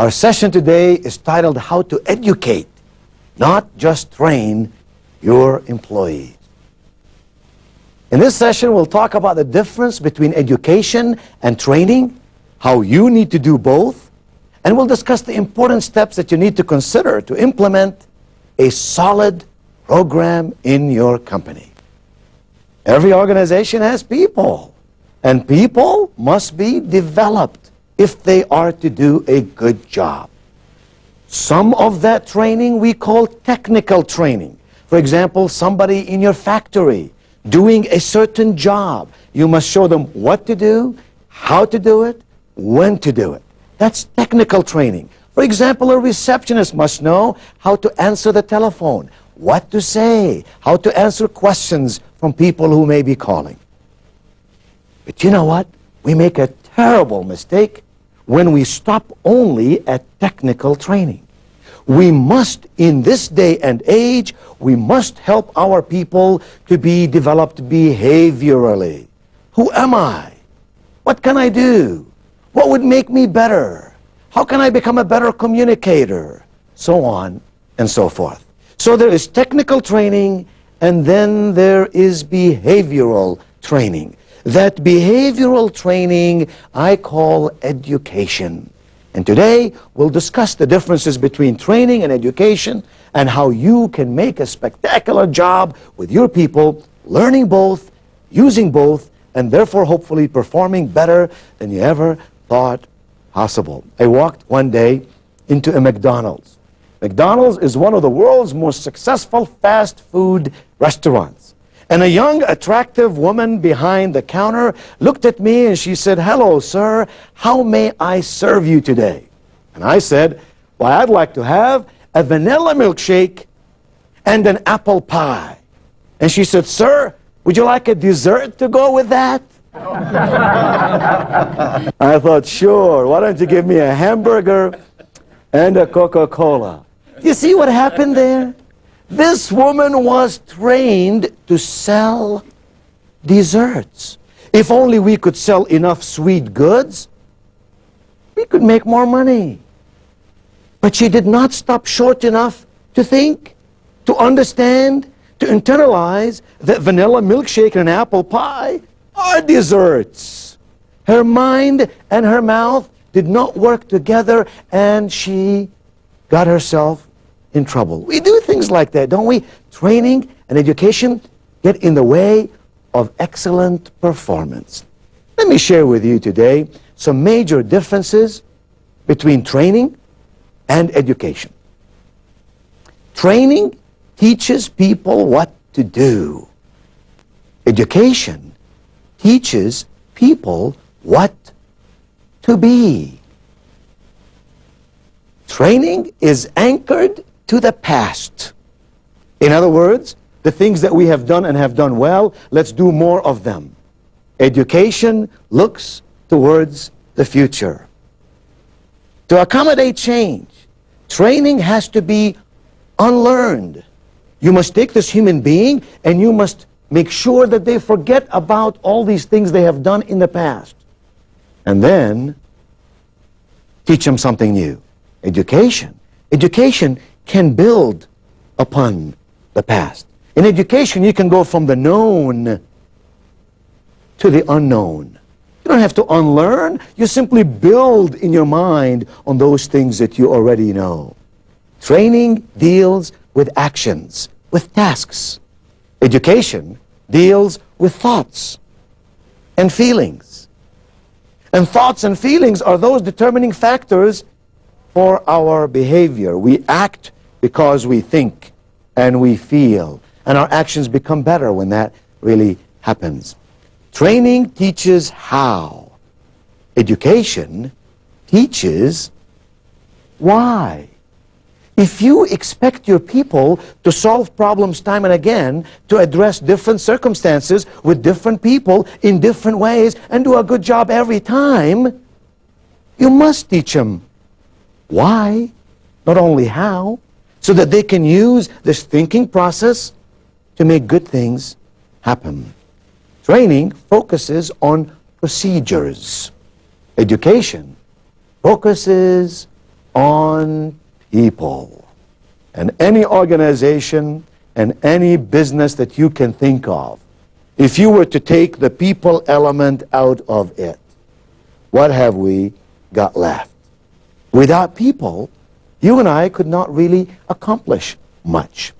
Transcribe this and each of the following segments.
Our session today is titled How to Educate, Not Just Train Your Employees. In this session, we'll talk about the difference between education and training, how you need to do both, and we'll discuss the important steps that you need to consider to implement a solid program in your company. Every organization has people, and people must be developed if they are to do a good job. Some of that training we call technical training. For example, somebody in your factory doing a certain job. You must show them what to do, how to do it, when to do it. That's technical training. For example, a receptionist must know how to answer the telephone, what to say, how to answer questions from people who may be calling. But you know what? We make a terrible mistake when we stop only at technical training. We must, in this day and age, we must help our people to be developed behaviorally. Who am I? What can I do? What would make me better? How can I become a better communicator? So on and so forth. So there is technical training, and then there is behavioral training. That behavioral training I call education. And today we'll discuss the differences between training and education and how you can make a spectacular job with your people, learning both, using both, and therefore hopefully performing better than you ever thought possible. I walked one day into a McDonald's. McDonald's is one of the world's most successful fast food restaurants. And a young, attractive woman behind the counter looked at me and she said, "Hello, sir, how may I serve you today?" And I said, "Well, I'd like to have a vanilla milkshake and an apple pie." And she said, "Sir, would you like a dessert to go with that?" I thought, sure, why don't you give me a hamburger and a Coca-Cola? You see what happened there? This woman was trained to sell desserts. If only we could sell enough sweet goods, we could make more money. But she did not stop short enough to think, to understand, to internalize that vanilla milkshake and an apple pie are desserts. Her mind and her mouth did not work together, and she got herself in trouble. We do things like that, don't we? Training and education get in the way of excellent performance. Let me share with you today some major differences between training and education. Training teaches people what to do. Education teaches people what to be. Training is anchored to the past. In other words, the things that we have done and have done well, let's do more of them. Education looks towards the future. To accommodate change, training has to be unlearned. You must take this human being and you must make sure that they forget about all these things they have done in the past. And then teach them something new. Education can build upon the past. In education, you can go from the known to the unknown. You don't have to unlearn. You simply build in your mind on those things that you already know. Training deals with actions, with tasks. Education deals with thoughts and feelings. And thoughts and feelings are those determining factors for our behavior. We act because we think and we feel, and our actions become better when that really happens. Training teaches how. Education teaches why. If you expect your people to solve problems time and again, to address different circumstances with different people in different ways, and do a good job every time, you must teach them why, not only how, so that they can use this thinking process to make good things happen. Training focuses on procedures. Education focuses on people. And any organization and any business that you can think of, if you were to take the people element out of it, what have we got left? Without people, you and I could not really accomplish much.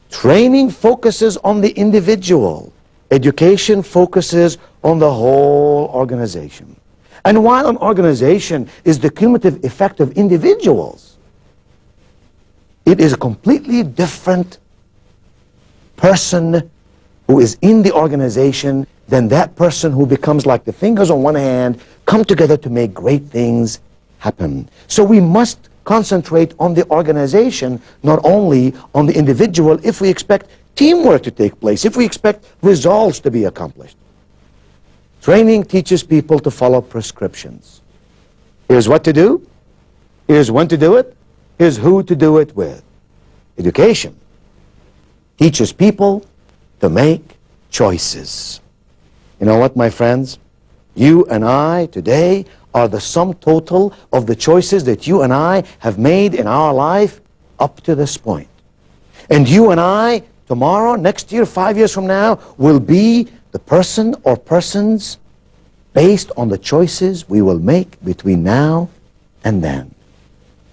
Training focuses on the individual. Education focuses on the whole organization. And while an organization is the cumulative effect of individuals, it is a completely different person who is in the organization than that person who becomes like the fingers on one hand, come together to make great things happen. So we must concentrate on the organization, not only on the individual, if we expect teamwork to take place, if we expect results to be accomplished. Training teaches people to follow prescriptions. Here's what to do, here's when to do it, here's who to do it with. Education teaches people to make choices. You know what, my friends? You and I today are the sum total of the choices that you and I have made in our life up to this point. And you and I, tomorrow, next year, 5 years from now, will be the person or persons based on the choices we will make between now and then.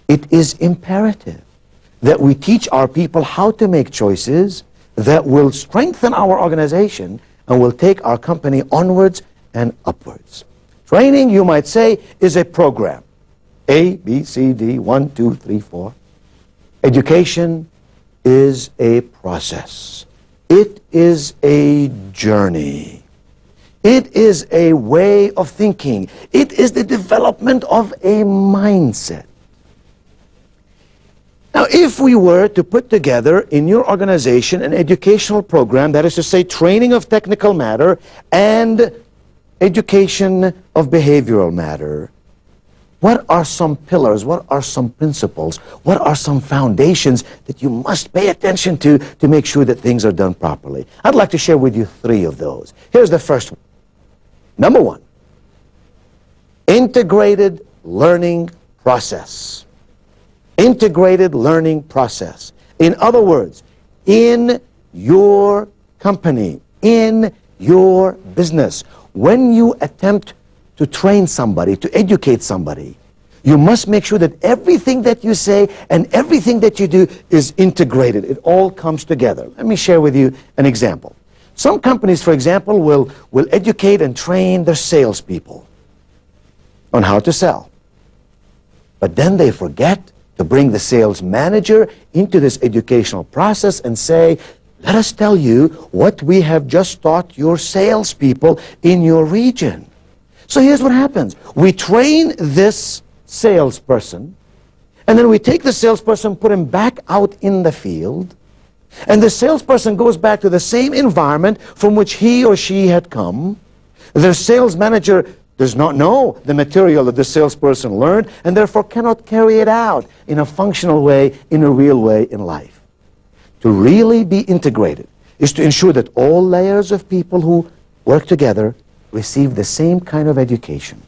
It is imperative that we teach our people how to make choices that will strengthen our organization and will take our company onwards and upwards. Training, you might say, is a program. A, B, C, D, 1, 2, 3, 4. Education is a process. It is a journey. It is a way of thinking. It is the development of a mindset. Now, if we were to put together in your organization an educational program, that is to say, training of technical matter and education of behavioral matter, what are some pillars, what are some principles, what are some foundations that you must pay attention to make sure that things are done properly? I'd like to share with you 3 of those. Here's the first one. Number 1, integrated learning process. Integrated learning process. In other words, in your company, in your business, when you attempt to train somebody, to educate somebody, you must make sure that everything that you say and everything that you do is integrated. It all comes together. Let me share with you an example. Some companies, for example, will educate and train their salespeople on how to sell. But then they forget to bring the sales manager into this educational process and say, let us tell you what we have just taught your salespeople in your region. So here's what happens. We train this salesperson, and then we take the salesperson, put him back out in the field, and the salesperson goes back to the same environment from which he or she had come. The sales manager does not know the material that the salesperson learned, and therefore cannot carry it out in a functional way, in a real way in life. To really be integrated is to ensure that all layers of people who work together receive the same kind of education.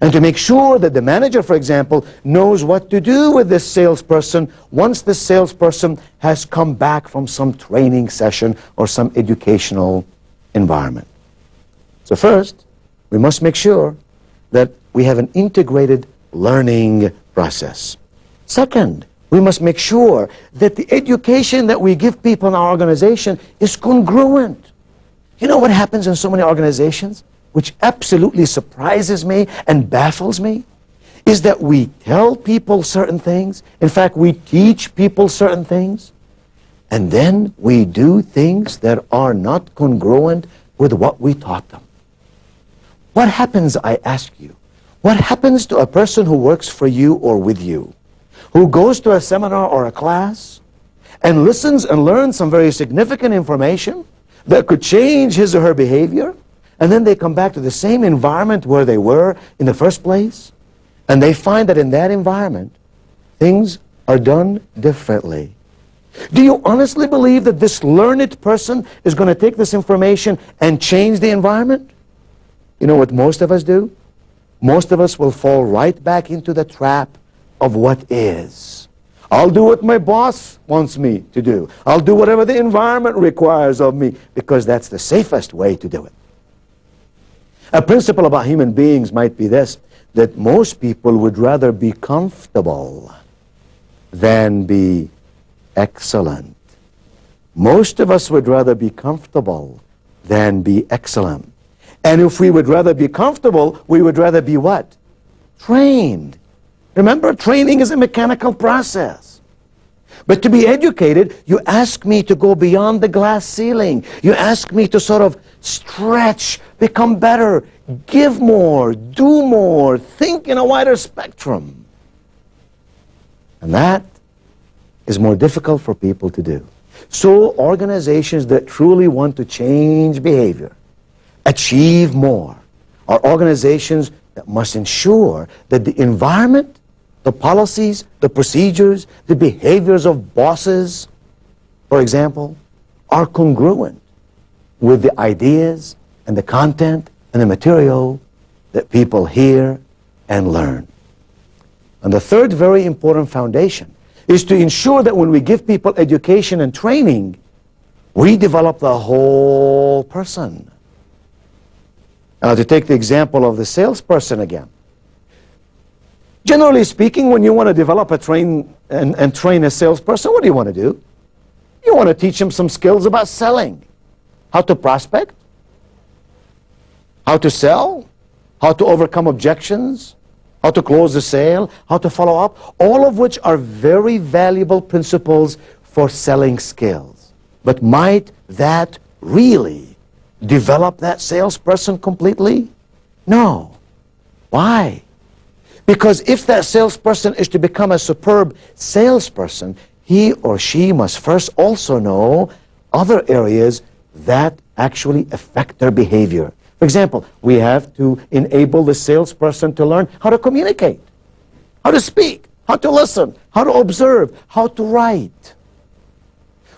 And to make sure that the manager, for example, knows what to do with this salesperson once the salesperson has come back from some training session or some educational environment. So first, we must make sure that we have an integrated learning process. Second, we must make sure that the education that we give people in our organization is congruent. You know what happens in so many organizations, which absolutely surprises me and baffles me, is that we tell people certain things. In fact, we teach people certain things, and then we do things that are not congruent with what we taught them. What happens, I ask you? What happens to a person who works for you or with you, who goes to a seminar or a class and listens and learns some very significant information that could change his or her behavior, and then they come back to the same environment where they were in the first place, and they find that in that environment, things are done differently? Do you honestly believe that this learned person is going to take this information and change the environment? You know what most of us do? Most of us will fall right back into the trap of what is. I'll do what my boss wants me to do. I'll do whatever the environment requires of me because that's the safest way to do it. A principle about human beings might be this, that most people would rather be comfortable than be excellent. Most of us would rather be comfortable than be excellent. And if we would rather be comfortable, we would rather be what? Trained. Remember, training is a mechanical process. But to be educated, you ask me to go beyond the glass ceiling. You ask me to sort of stretch, become better, give more, do more, think in a wider spectrum. And that is more difficult for people to do. So organizations that truly want to change behavior, achieve more, are organizations that must ensure that the environment, the policies, the procedures, the behaviors of bosses, for example, are congruent with the ideas and the content and the material that people hear and learn. And the third very important foundation is to ensure that when we give people education and training, we develop the whole person. Now, to take the example of the salesperson again. Generally speaking, when you want to develop and train a salesperson, what do you want to do? You want to teach him some skills about selling. How to prospect, how to sell, how to overcome objections, how to close the sale, how to follow up, all of which are very valuable principles for selling skills. But might that really develop that salesperson completely? No. Why? Because if that salesperson is to become a superb salesperson, he or she must first also know other areas that actually affect their behavior. For example, we have to enable the salesperson to learn how to communicate, how to speak, how to listen, how to observe, how to write.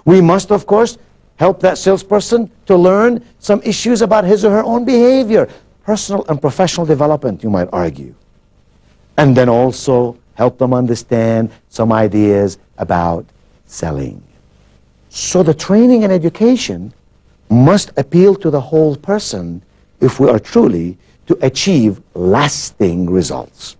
We must, of course, help that salesperson to learn some issues about his or her own behavior, personal and professional development, you might argue. And then also help them understand some ideas about selling. So the training and education must appeal to the whole person if we are truly to achieve lasting results.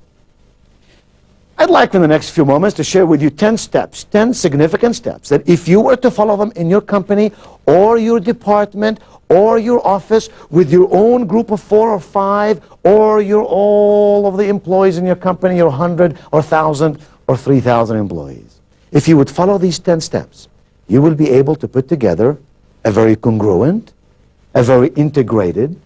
I'd like in the next few moments to share with you 10 steps, 10 significant steps that if you were to follow them in your company or your department or your office with your own group of 4 or 5 or all of the employees in your company, your 100 or 1,000 or 3,000 employees. If you would follow these 10 steps, you will be able to put together a very congruent, a very integrated,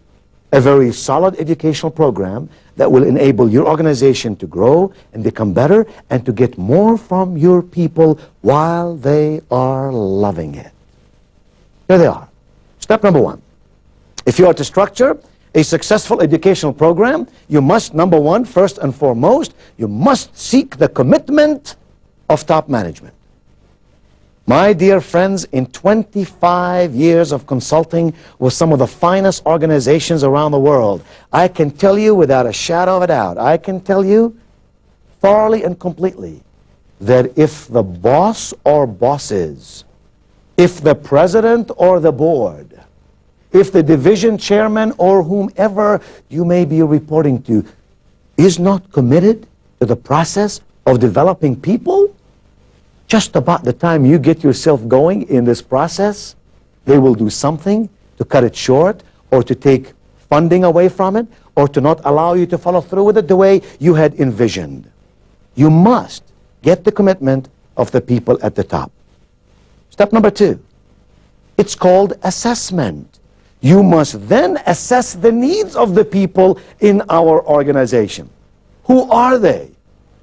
a very solid educational program that will enable your organization to grow and become better and to get more from your people while they are loving it. Here they are. Step number 1. If you are to structure a successful educational program, you must, number 1, first and foremost, you must seek the commitment of top management. My dear friends, in 25 years of consulting with some of the finest organizations around the world, I can tell you without a shadow of a doubt, I can tell you thoroughly and completely that if the boss or bosses, if the president or the board, if the division chairman or whomever you may be reporting to is not committed to the process of developing people, just about the time you get yourself going in this process, they will do something to cut it short or to take funding away from it or to not allow you to follow through with it the way you had envisioned. You must get the commitment of the people at the top. Step number 2, it's called assessment. You must then assess the needs of the people in our organization. Who are they?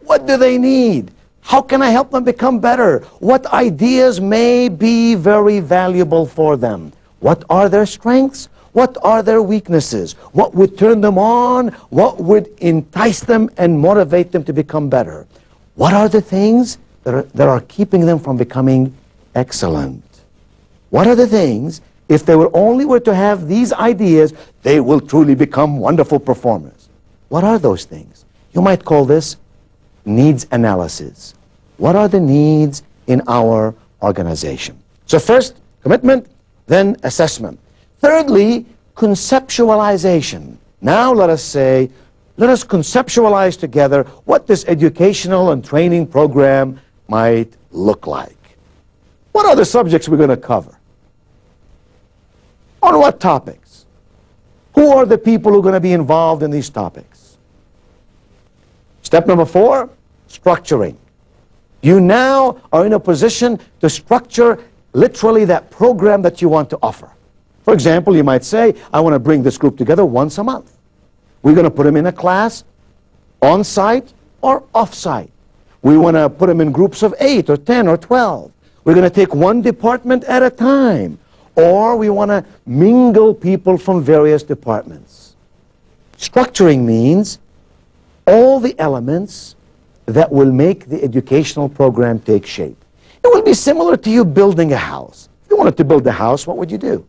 What do they need? How can I help them become better? What ideas may be very valuable for them? What are their strengths? What are their weaknesses? What would turn them on? What would entice them and motivate them to become better? What are the things that are keeping them from becoming excellent? What are the things, if they were to have these ideas, they will truly become wonderful performers? What are those things? You might call this needs analysis. What are the needs in our organization? So first, commitment, then assessment. Thirdly, conceptualization. Now let us conceptualize together what this educational and training program might look like. What are the subjects we're going to cover? On what topics? Who are the people who are going to be involved in these topics? Step number 4, structuring. You now are in a position to structure literally that program that you want to offer. For example, you might say, I want to bring this group together once a month. We're going to put them in a class, on-site or off-site. We want to put them in groups of 8 or 10 or 12. We're going to take one department at a time. Or we want to mingle people from various departments. Structuring means all the elements that will make the educational program take shape. It will be similar to you building a house. If you wanted to build a house, what would you do?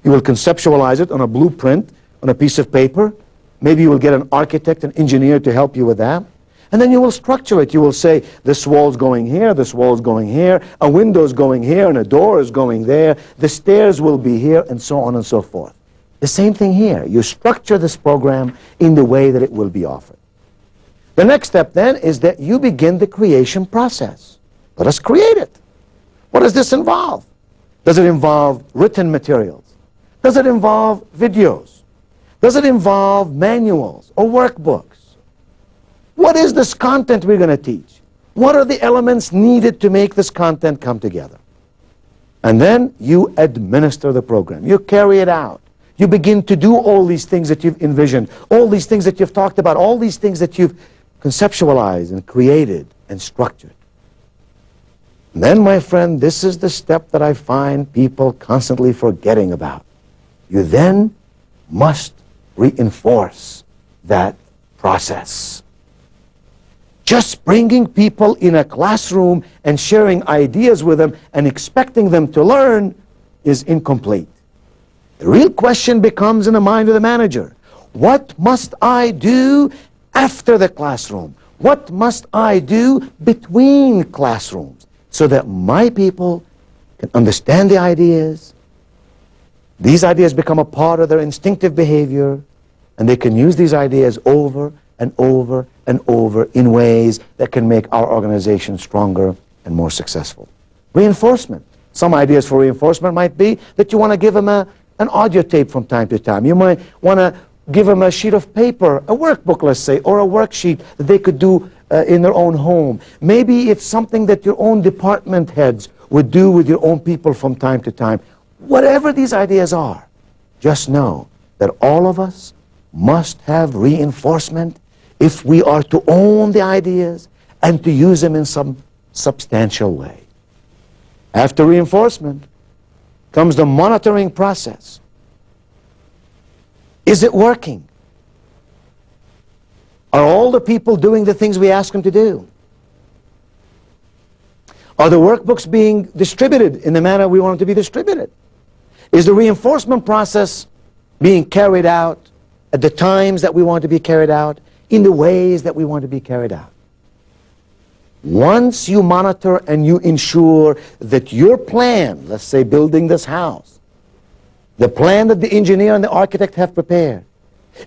You will conceptualize it on a blueprint, on a piece of paper. Maybe you will get an architect, an engineer to help you with that. And then you will structure it. You will say, this wall's going here, this wall's going here, a window's going here, and a door is going there, the stairs will be here, and so on and so forth. The same thing here. You structure this program in the way that it will be offered. The next step then is that you begin the creation process. Let us create it. What does this involve? Does it involve written materials? Does it involve videos? Does it involve manuals or workbooks? What is this content we're going to teach? What are the elements needed to make this content come together? And then you administer the program. You carry it out. You begin to do all these things that you've envisioned, all these things that you've talked about, all these things that you've conceptualized and created and structured. And then, my friend, this is the step that I find people constantly forgetting about. You then must reinforce that process. Just bringing people in a classroom and sharing ideas with them and expecting them to learn is incomplete. The real question becomes in the mind of the manager. What must I do after the classroom? What must I do between classrooms so that my people can understand the ideas? These ideas become a part of their instinctive behavior, and they can use these ideas over and over and over in ways that can make our organization stronger and more successful. Reinforcement. Some ideas for reinforcement might be that you want to give them an audio tape from time to time. You might want to give them a sheet of paper, a workbook, let's say, or a worksheet that they could do in their own home. Maybe it's something that your own department heads would do with your own people from time to time. Whatever these ideas are, just know that all of us must have reinforcement if we are to own the ideas and to use them in some substantial way. After reinforcement comes the monitoring process. Is it working? Are all the people doing the things we ask them to do? Are the workbooks being distributed in the manner we want them to be distributed? Is the reinforcement process being carried out at the times that we want to be carried out, in the ways that we want to be carried out? Once you monitor and you ensure that your plan, let's say building this house, the plan that the engineer and the architect have prepared,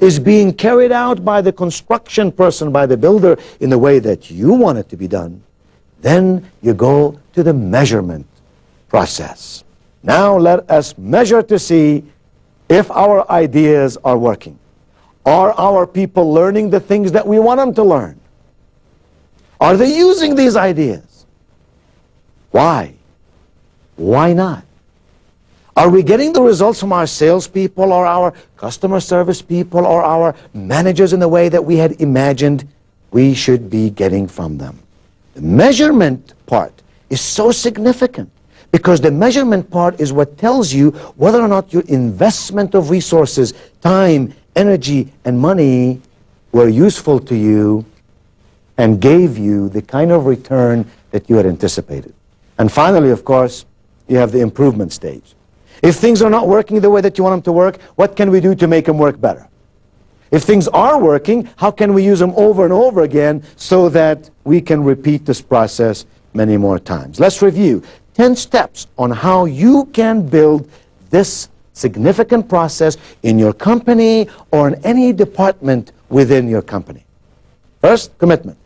is being carried out by the construction person, by the builder, in the way that you want it to be done, then you go to the measurement process. Now let us measure to see if our ideas are working. Are our people learning the things that we want them to learn? Are they using these ideas? Why? Why not? Are we getting the results from our salespeople or our customer service people or our managers in the way that we had imagined we should be getting from them? The measurement part is so significant because the measurement part is what tells you whether or not your investment of resources, time, energy, and money were useful to you and gave you the kind of return that you had anticipated. And finally, of course, you have the improvement stage. If things are not working the way that you want them to work, what can we do to make them work better? If things are working, how can we use them over and over again so that we can repeat this process many more times? Let's review 10 steps on how you can build this significant process in your company or in any department within your company. First, commitment.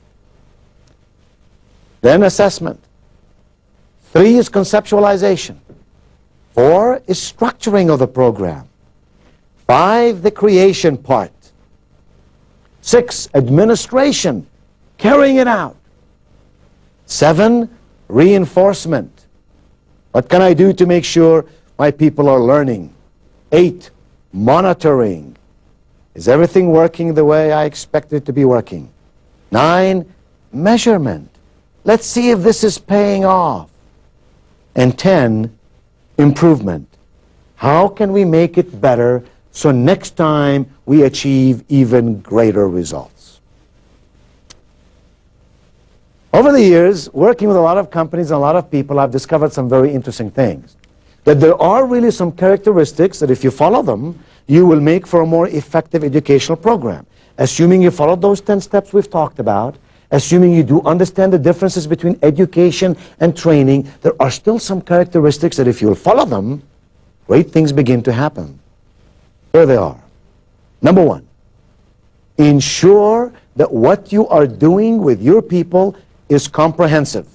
Then assessment. 3 is conceptualization. 4 is structuring of the program. 5, the creation part. 6, administration, carrying it out. 7, reinforcement. What can I do to make sure my people are learning? 8, monitoring. Is everything working the way I expect it to be working? 9, measurement. Let's see if this is paying off. And 10, improvement. How can we make it better so next time we achieve even greater results? Over the years, working with a lot of companies and a lot of people, I've discovered some very interesting things. That there are really some characteristics that if you follow them, you will make for a more effective educational program. Assuming you follow those 10 steps we've talked about, assuming you do understand the differences between education and training, there are still some characteristics that if you'll follow them, great things begin to happen. Here they are. Number 1, ensure that what you are doing with your people is comprehensive.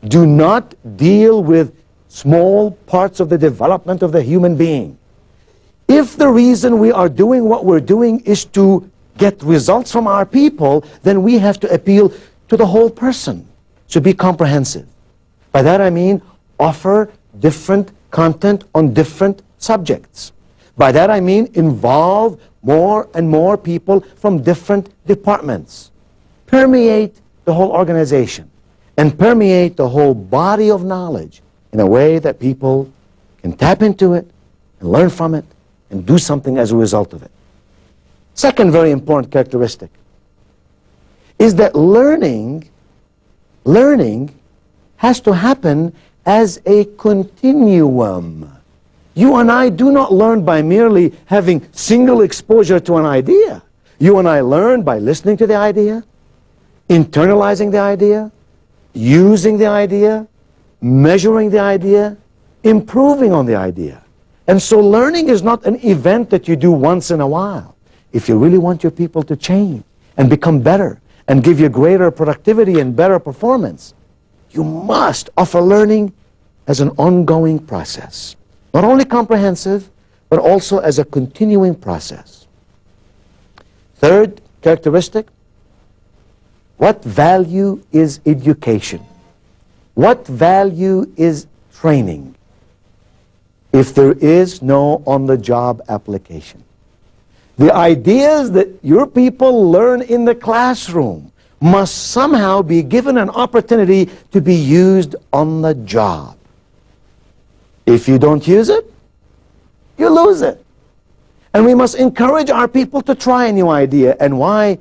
Do not deal with small parts of the development of the human being. If the reason we are doing what we're doing is to get results from our people, then we have to appeal to the whole person. So be comprehensive. By that I mean offer different content on different subjects. By that I mean involve more and more people from different departments. Permeate the whole organization and permeate the whole body of knowledge in a way that people can tap into it and learn from it and do something as a result of it. Second very important characteristic is that learning has to happen as a continuum. You and I do not learn by merely having single exposure to an idea. You and I learn by listening to the idea, internalizing the idea, using the idea, measuring the idea, improving on the idea. And so learning is not an event that you do once in a while. If you really want your people to change and become better and give you greater productivity and better performance, you must offer learning as an ongoing process. Not only comprehensive, but also as a continuing process. Third characteristic, what value is education? What value is training if there is no on-the-job application? The ideas that your people learn in the classroom must somehow be given an opportunity to be used on the job. If you don't use it, you lose it. And we must encourage our people to try a new idea. And why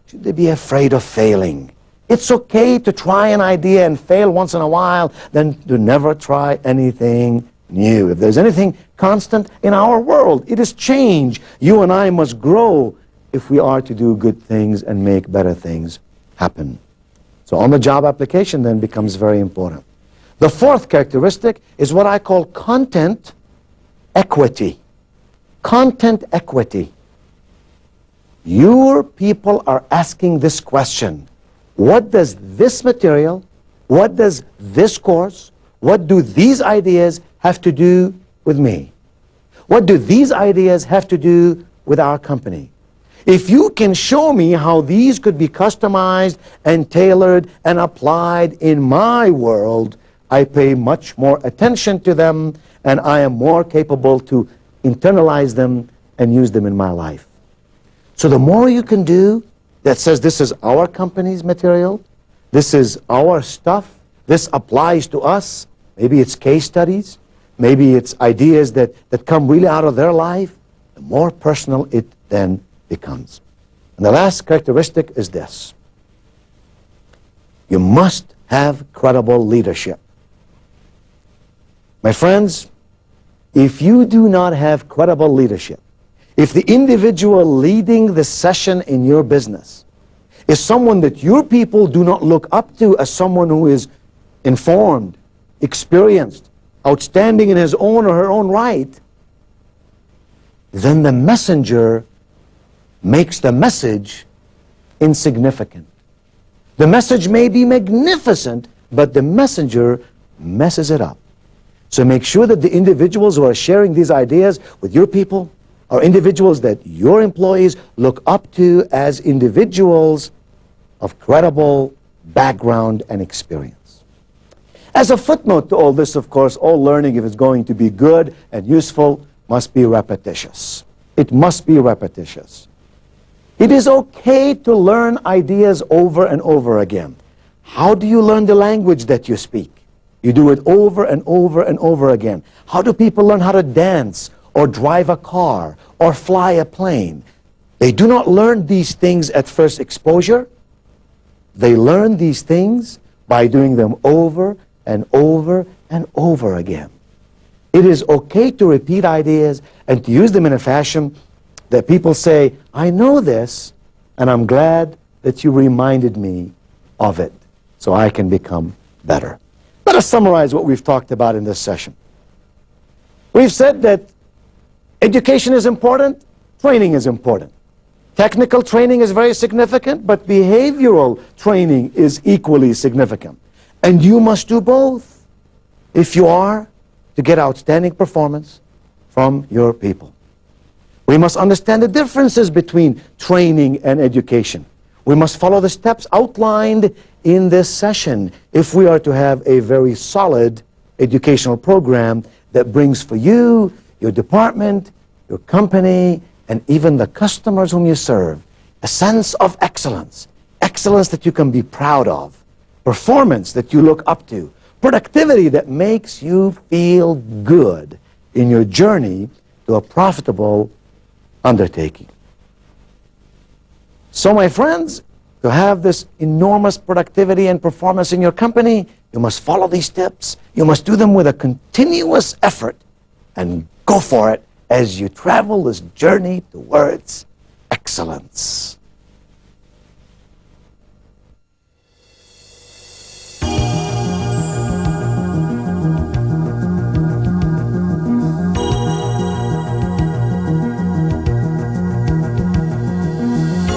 should they be afraid of failing? It's okay to try an idea and fail once in a while than to never try anything new. If there's anything constant in our world, it is change. You and I must grow if we are to do good things and make better things happen. So on-the-job application then becomes very important. The fourth characteristic is what I call content equity. Content equity. Your people are asking this question: what does this material, what does this course, what do these ideas have to do with me? What do these ideas have to do with our company? If you can show me how these could be customized and tailored and applied in my world, I pay much more attention to them and I am more capable to internalize them and use them in my life. So the more you can do that says this is our company's material, this is our stuff, this applies to us, maybe it's case studies, maybe it's ideas that come really out of their life, the more personal it then becomes. And the last characteristic is this: you must have credible leadership. My friends, if you do not have credible leadership, If the individual leading the session in your business is someone that your people do not look up to as someone who is informed, experienced, outstanding in his own or her own right, then the messenger makes the message insignificant. The message may be magnificent, but the messenger messes it up. So make sure that the individuals who are sharing these ideas with your people are individuals that your employees look up to as individuals of credible background and experience. As a footnote to all this, of course, all learning, if it's going to be good and useful, must be repetitious. It must be repetitious. It is okay to learn ideas over and over again. How do you learn the language that you speak? You do it over and over and over again. How do people learn how to dance or drive a car or fly a plane? They do not learn these things at first exposure. They learn these things by doing them over and over and over again. It is okay to repeat ideas and to use them in a fashion that people say, I know this, and I'm glad that you reminded me of it so I can become better. Let us summarize what we've talked about in this session. We've said that education is important, training is important. Technical training is very significant, but behavioral training is equally significant. And you must do both if you are to get outstanding performance from your people. We must understand the differences between training and education. We must follow the steps outlined in this session if we are to have a very solid educational program that brings for you, your department, your company, and even the customers whom you serve, a sense of excellence, excellence that you can be proud of, performance that you look up to, productivity that makes you feel good in your journey to a profitable undertaking. So, my friends, to have this enormous productivity and performance in your company, you must follow these steps. You must do them with a continuous effort and go for it as you travel this journey towards excellence.